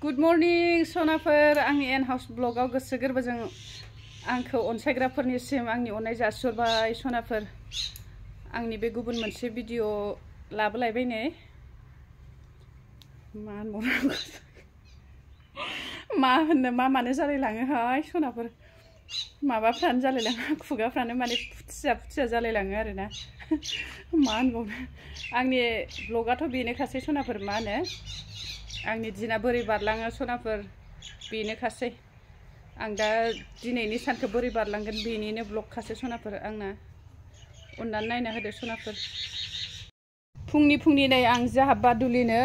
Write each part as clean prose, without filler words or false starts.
Good morning सनाफोर आंनि N house ब्लगाव गोसो गोरबोजों आंखौ अनसायग्राफोरनिसिम आंनि अननाय जासिहरबाय सनाफोर। आंनि बे गुबुन मोनसे भिडिअ लाबोलायबाय नै मा होननो मा मानो जालायलाङोहाय सनाफोर, माबाफ्रानो जालायलाङो, खुगाफ्रानो माने फुथिया जालायलाङो आरोना मा होनबावनो। आंनि ब्लगाथ' बेनोखासै सनाफोर, मा होनो आंनि दिना बोरै बारलाङो सनाफोर बेनोखासै। आं दा दिनैनि सानखौ बोरै बारलांगोन बेनिनो ब्लगखासै सनाफोर आंना। अननानै नायना होदो सनाफोर। फुंनि नै आं जाहा बादुलिनो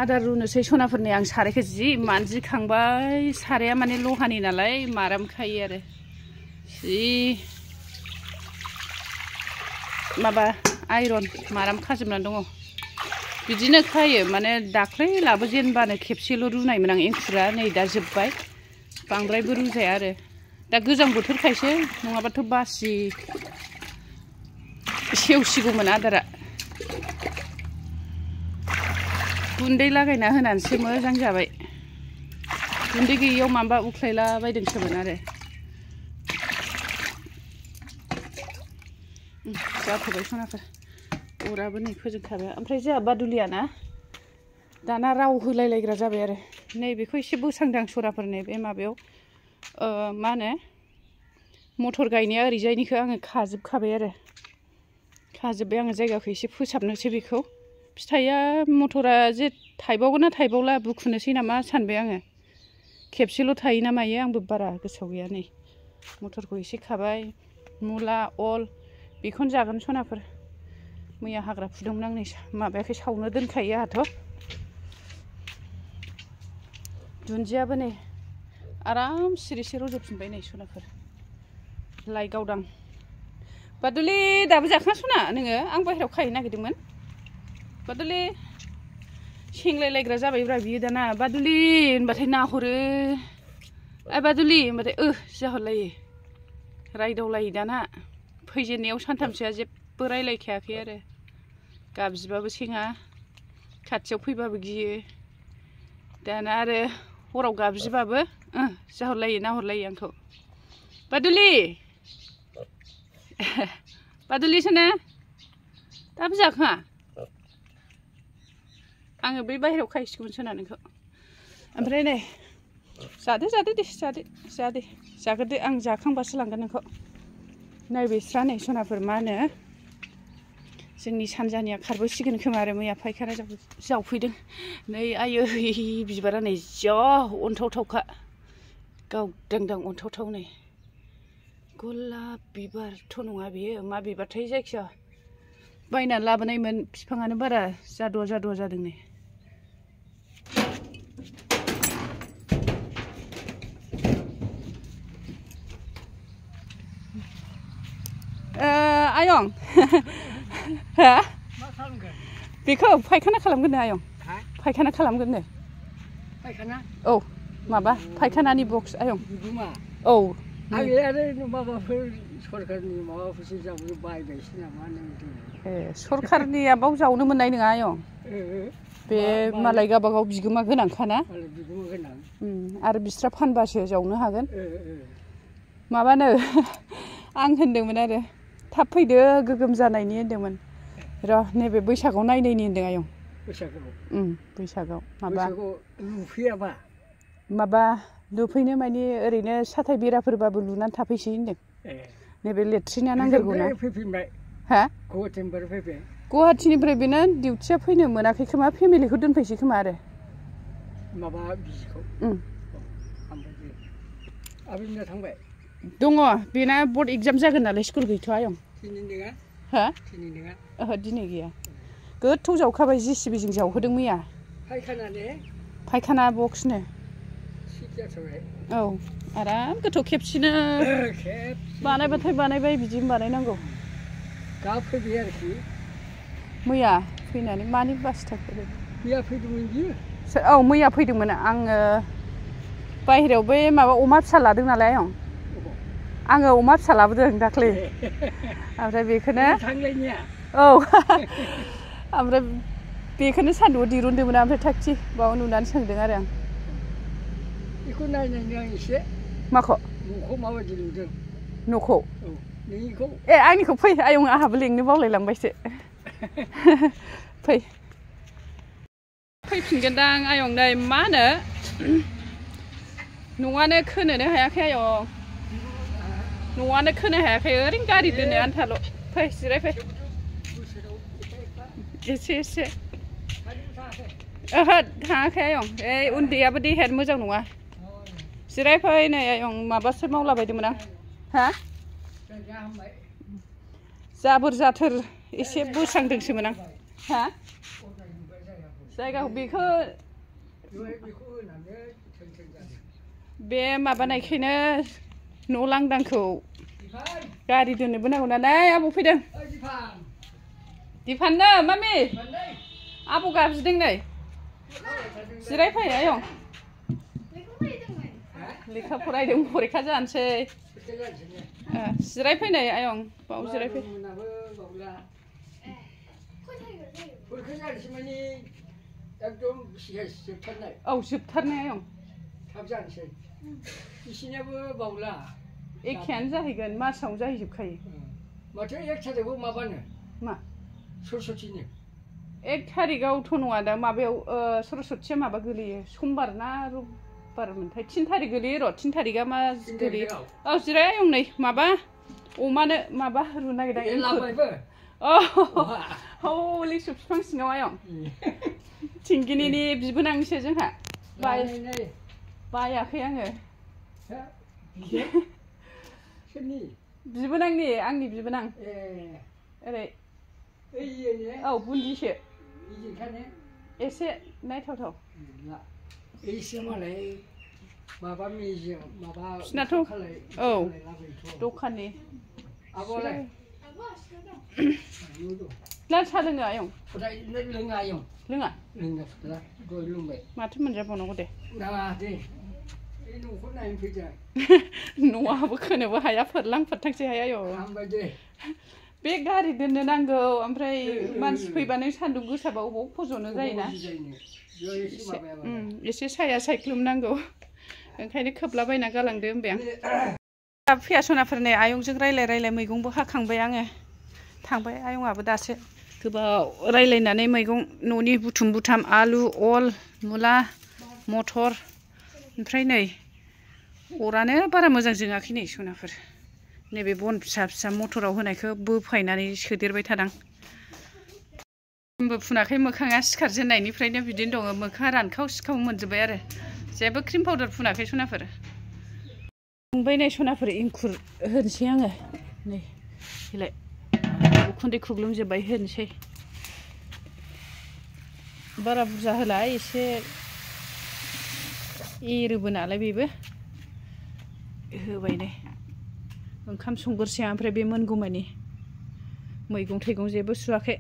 आदार रुनोसै सनाफोरनि। आं सारायखौ जि मानजिखांबाय, साराया माने लहानि नालाय माराम खायो आरो, जि माबा आइरन माराम खाजोबनानै दङ। बिदिनो खायो, माने दाख्लै लाबोजेनबानो खेबसेल' रुनायमोन आं एंखुरा, नै दा जोब्बाय, बांद्रायबो रुजाया आरो। दा गोजां बोथोरखायसो, नङाबाथ' बासि सेवसिगौमोन आदारा। गुन्दै लागायना होनानैसो मोजां जाबाय, गुन्दै गैयियाव माबा उख्लायला बायदोंसोमोन आरो। जाथ'बाय सनाफोर, अराबो नै फोजोंखाबाय। ओमफ्राय जोंहा बादुलियाना दाना राव होलायलायग्रा जाबाय आरो। नैबेखौ एसे बोस्रांदां सनाफोर, नैबे माबायाव मा होनो मटर गायनाया ओरैजायनिखौ आङो खाजोबखाबाय आरो, खाजोब्बाय आङो जायगाखौ एसे फोसाबनोसै बेखौ। फिथाइया मटरा जे थाइबावगोन ना थाइबावला बुखुनोसै नामा सानबाय आङो, खेबसेल' थायो ना मायो आंबो बारा गोसोआव गैया। नै मटरखौ एसे खाबाय, मुला अल बेखौनो जागोन सनाफोर। मैया हाग्रा फुदोंमोन आं, नै माबायाखै सावनो दोनखायो आंहाथ'। दुन्दियाबो नै आराम सिरिसे रज'फिनबाय नै सनाफोर, लाइ गावदां। बादुलि दाबो जाखाङा सना नोङो? आं बाहेरायाव खाहैनो नागिरदोंमोन। बादुलि सेंलायलायग्रा जाबायब्रा बियो दाना। बादुलि होनबाथाय नाहरो, बादुलि होनबाथाय जाहरलायो, रायदावलायो दाना। फैजेननायाव सानथामसोआ जेबो रायलायखायाखै आरो, गाबज्रिबाबो सेङा, खाथियाव फैबाबो गियो। दाना आरो हराव गाबज्रिबाबो जाहरलायो, नाहरलायो आंखौ। बादुलि बादुलिसोना दाबो जाखाङा? आङो बै बाहेरायाव खाहैसिगौमोन सोना नोंखौ। ओमफ्राय नै जादो दे जाग्रोदो, आं जाखांबासो लांगोन नोंखौ। नै बिस्रा नै सनाफोर, मा होनो जोंनि सानजानिया खारबोसिगोन खोमा आरो, मैया फायखाना जावफैदों। नै आयै बिबारा नै जा अनथावथावखा, गावदांदां अनथावथाव। नै गलाब बिबारथ' नङा बेयो, मा बिबारथाय जायखिया बायनानै लाबोनायमोन, बिफाङानो बारा जादुआ जादों नै। आयं हा बेखौ फायखाना खालामगोन नो आयं, फायखाना खालामगोन नो। फायखाना? औ माबा फायखानानि बक्स आयं। औ आरो माबाफोर सरकारनि माबाफोरसो जावनो बायबायसो नामा नों? सरकारनिया बाव जावनो मोननाय नङा आयं, बे मालाय गावबागाव बिगोमा गोनांखाना। आरो बिस्रा फानबासो जावनो हागोन। माबानो आं होनदोंमोन आरो, थाब फैदो गोगोम जानायनि होनदोंमोन। र' नैबे बैसागआव नायनायनि होनदों आयं। बैसागआव माबा लुफैयाबा माबा लुफैनो माने ओरैनो साथाय बेराफोरबाबो लुनानै थाफैसै होनदों। नैबे लेट्रिना नांगोरगौना। हा गुवाहाटिनिफ्राय बेनो डिउटिया फैनो मोनाखै खोमा, फेमिलिखौ दोनफैसै खोमा आरो। माबा बिजिखौ आबैमोना थांबाय दङ, बेना बर्ड एगजाम जागोन नालाय स्कुल गैथ'आ आयं। दिनै नङा? हा दिनै नङा, ओहो दिनै गैया। गोथौ जावखाबाय, JCBजों जावहोदों मैया। फायखाना ने? फायखाना बक्सनो। औ आराम गोथौ खेबसेनो बानायबाथाय बानायबाय, बिदिनो बानायनांगौ। दा फैबाय आरोखि मैया फैनानै, मानि बासथा फैदों? मैया फैदोंमोन बियो? औ मैया फैदोंमोन। आङो बाहेरायाव बै माबा अमा फिसा लादों नालाय आयं, आङो अमा फिसा लाबोदों दाख्लै। ओमफ्राय बेखौनो औ ओमफ्राय बेखौनो सान्दुंआव दिरुनदोंमोन, ओमफ्राय थागथि बाव नुनानै सोंदों आरो आं। बेखौ नायनायनि आं एसे माखौ न'खौ माबायदि लुदों न'खौ औ नोंनिखौ ए आंनिखौ फै आयं आंहाबो लिंनो बावलायलांबायसो फै फैफिनगोनदां आयं नै मा होनो न'आनो खोनोनो हायाखै आयं न'आनो खोनो हायाखै ओरैनो गारि दोनो आन्थाल' फै जिरायफै एसे एसे ओहो थाङाखै आयं ओइ उन्दैयाबो देहायानो मोजां नङा जिरायफै नै आयं माबासो मावलाबायदोंमोन आं हा जाबोर जाथोर एसे बोस्रांदोंसोमोन आं हा जायगाखौ बेखौ बे माबानायखायनो न' लांदांखौ गारि दोननोबो नांगौ नालाय आबौ फैदों दिफाननो मामि आबौ गाबज्रिदों नै जिरायफै आयं लेखा फरायदों फरिखा जानोसै जिरायफैनाय आयं बाव जिरायफै औ जोबथारनाय आयं थाब जानोसै बिसिनाबो बावला एखेयानो जाहैगोन मासावनो जाहैजोबखायो माथो 1 थारिखआव माबानो मा सरस्वतीनो 1 थारिखआवथ' नङा दा माबायाव सरस्वतीया माबा गोलैयो समबार ना रबिबार मोनथाय 3 थारिख गोलैयो र' 3 थारिखआ मा गोलैयो औ जिराय आयं नै माबा अमानो माबा रुनो नागिरदों एंखुर औ लिसु बिफां सिङाव आयं थिंगिनिनि बिबोनांसो जोंहा बायाखै आङो बिबोनांनि आंनि बिबोनां ओरै औ बुन्दिसो एसे नायथावथाव एसे मालाय माबा मेजियाव माबा बिसिनाथ' औ दखाननि लाल साहा लोङो आयं लोङा आयं लोङा लोंबाय माथो मोनजाबावनांगौ दे नाङा दे न'खौ नायनो फैदों न'आबो खोनोबो हाया फोरलां फोरथांसो हाया आयं हामबाय दे बे गारि दोननो नांगौ ओमफ्राय मानसि फैबा नों सान्दुं गोसाबा अबाव फज'नो जायोना एसे साया सायख्लुम नांगौ ओंखायनो खोबलाबायना गालांदो होनबाय आं फैयासनाफोर नै आयंजों रायलाय मैगंबो हाखांबाय आङो थांबाय आयंआबो दासो गोबाव रायलायनानै मैगं न'नि बुथुम बुथाम आलु अल मुला मटर ओमफ्राय नै अरानो बारा मोजां जोङाखै नै सनाफोर नैबे बन फिसा फिसा मटराव होनायखौ बोफायनानै सोदेरबाय थादां क्रिमबो फुनाखै मोखाङा सिखारजेननायनिफ्रायनो बिदिनो दङ मोखाङा रानखाव सिखाव मोनजोब्बाय आरो जेबो क्रिम पाउडार फुनाखै सनाफोर संबाय नै सनाफोर इंखुर होनोसै आङो नै बेलाय उखुन्दै खुग्लुंजोब्बाय होनोसै बारा बुरजा होला एसे एरोबो नालाय बेबो होबाय नै ओंखाम संगोरसै ओमफ्राय बे मोनगौमानि मैगं थाइगं जेबो सुवाखै